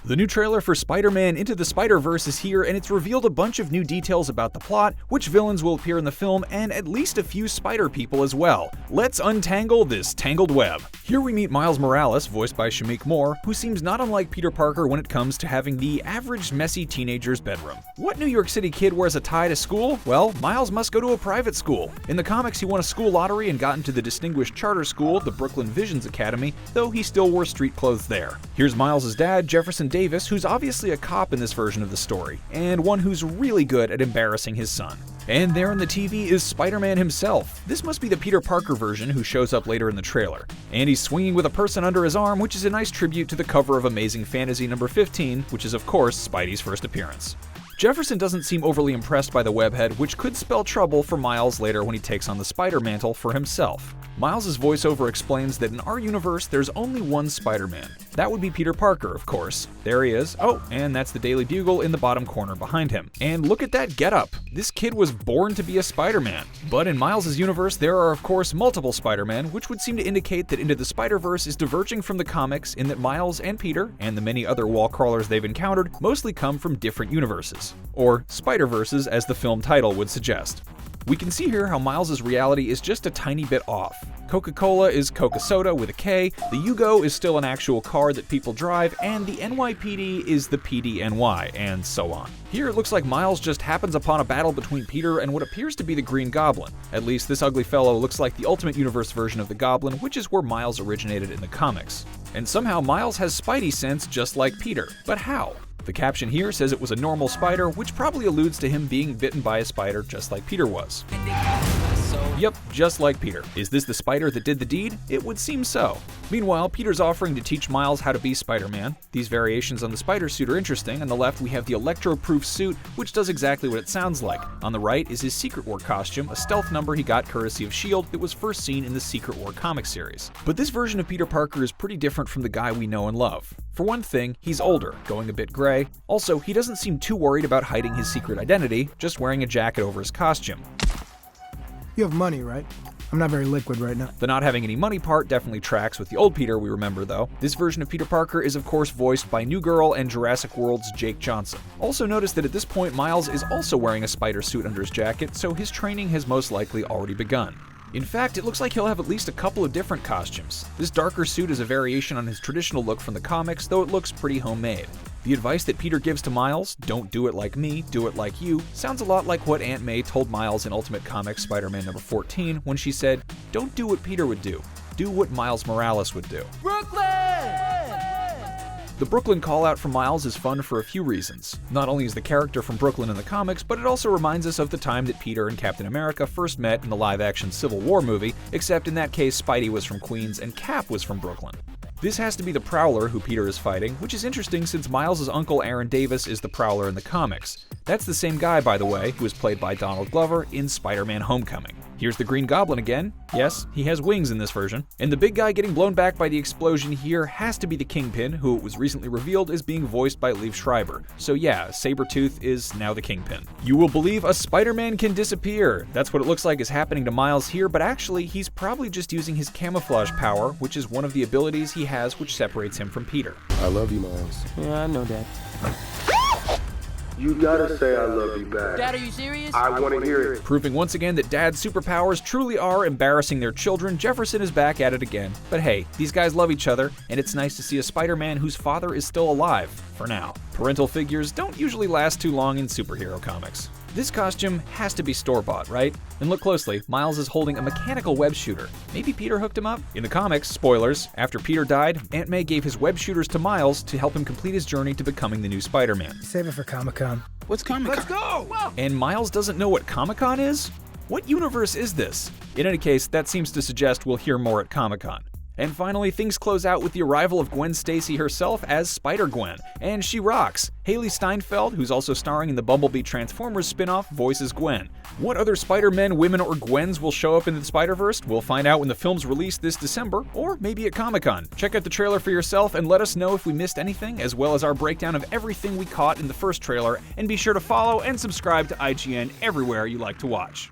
The new trailer for Spider-Man Into the Spider-Verse is here, and it's revealed a bunch of new details about the plot, which villains will appear in the film, and at least a few spider people as well. Let's untangle this tangled web. Here we meet Miles Morales, voiced by Shameik Moore, who seems not unlike Peter Parker when it comes to having the average messy teenager's bedroom. What New York City kid wears a tie to school? Well, Miles must go to a private school. In the comics, he won a school lottery and got into the distinguished charter school, the Brooklyn Visions Academy, though he still wore street clothes there. Here's Miles' dad, Jefferson Davis, who's obviously a cop in this version of the story, and one who's really good at embarrassing his son. And there on the TV is Spider-Man himself. This must be the Peter Parker version who shows up later in the trailer. And he's swinging with a person under his arm, which is a nice tribute to the cover of Amazing Fantasy number 15, which is of course Spidey's first appearance. Jefferson doesn't seem overly impressed by the webhead, which could spell trouble for Miles later when he takes on the Spider Mantle for himself. Miles' voiceover explains that in our universe there's only one Spider-Man. That would be Peter Parker, of course. There he is. Oh, and that's the Daily Bugle in the bottom corner behind him. And look at that getup. This kid was born to be a Spider-Man. But in Miles' universe, there are of course multiple Spider-Man, which would seem to indicate that Into the Spider-Verse is diverging from the comics in that Miles and Peter, and the many other wall crawlers they've encountered, mostly come from different universes. Or Spider-Verses, as the film title would suggest. We can see here how Miles' reality is just a tiny bit off. Coca-Cola is Coca-Soda with a K, the Yugo is still an actual car that people drive, and the NYPD is the PDNY, and so on. Here it looks like Miles just happens upon a battle between Peter and what appears to be the Green Goblin. At least this ugly fellow looks like the Ultimate Universe version of the Goblin, which is where Miles originated in the comics. And somehow Miles has Spidey sense just like Peter. But how? The caption here says it was a normal spider, which probably alludes to him being bitten by a spider just like Peter was. Yep, just like Peter. Is this the spider that did the deed? It would seem so. Meanwhile, Peter's offering to teach Miles how to be Spider-Man. These variations on the spider suit are interesting. On the left, we have the electro-proof suit, which does exactly what it sounds like. On the right is his Secret War costume, a stealth number he got courtesy of S.H.I.E.L.D. that was first seen in the Secret War comic series. But this version of Peter Parker is pretty different from the guy we know and love. For one thing, he's older, going a bit gray. Also, he doesn't seem too worried about hiding his secret identity, just wearing a jacket over his costume. You have money, right? I'm not very liquid right now. The not having any money part definitely tracks with the old Peter we remember, though. This version of Peter Parker is of course voiced by New Girl and Jurassic World's Jake Johnson. Also notice that at this point Miles is also wearing a spider suit under his jacket, so his training has most likely already begun. In fact, it looks like he'll have at least a couple of different costumes. This darker suit is a variation on his traditional look from the comics, though it looks pretty homemade. The advice that Peter gives to Miles, don't do it like me, do it like you, sounds a lot like what Aunt May told Miles in Ultimate Comics Spider-Man number 14 when she said, don't do what Peter would do what Miles Morales would do. The Brooklyn call-out from Miles is fun for a few reasons. Not only is the character from Brooklyn in the comics, but it also reminds us of the time that Peter and Captain America first met in the live-action Civil War movie, except in that case Spidey was from Queens and Cap was from Brooklyn. This has to be the Prowler who Peter is fighting, which is interesting since Miles' uncle Aaron Davis is the Prowler in the comics. That's the same guy, by the way, who was played by Donald Glover in Spider-Man Homecoming. Here's the Green Goblin again. Yes, he has wings in this version. And the big guy getting blown back by the explosion here has to be the Kingpin, who it was recently revealed is being voiced by Liev Schreiber. So yeah, Sabretooth is now the Kingpin. You will believe a Spider-Man can disappear. That's what it looks like is happening to Miles here, but actually he's probably just using his camouflage power, which is one of the abilities he has which separates him from Peter. I love you, Miles. Yeah, I know that. You gotta say I love you back. Dad, are you serious? I want to hear it. Proving once again that dad's superpowers truly are embarrassing their children, Jefferson is back at it again. But hey, these guys love each other, and it's nice to see a Spider-Man whose father is still alive, for now. Parental figures don't usually last too long in superhero comics. This costume has to be store-bought, right? And look closely, Miles is holding a mechanical web shooter. Maybe Peter hooked him up? In the comics, spoilers, after Peter died, Aunt May gave his web shooters to Miles to help him complete his journey to becoming the new Spider-Man. Save it for Comic-Con. What's Comic-Con? Let's go! Whoa. And Miles doesn't know what Comic-Con is? What universe is this? In any case, that seems to suggest we'll hear more at Comic-Con. And finally, things close out with the arrival of Gwen Stacy herself as Spider-Gwen, and she rocks. Haley Steinfeld, who's also starring in the Bumblebee Transformers spin-off, voices Gwen. What other Spider-Men, women, or Gwens will show up in the Spider-Verse? We'll find out when the film's released this December, or maybe at Comic-Con. Check out the trailer for yourself and let us know if we missed anything, as well as our breakdown of everything we caught in the first trailer, and be sure to follow and subscribe to IGN everywhere you like to watch.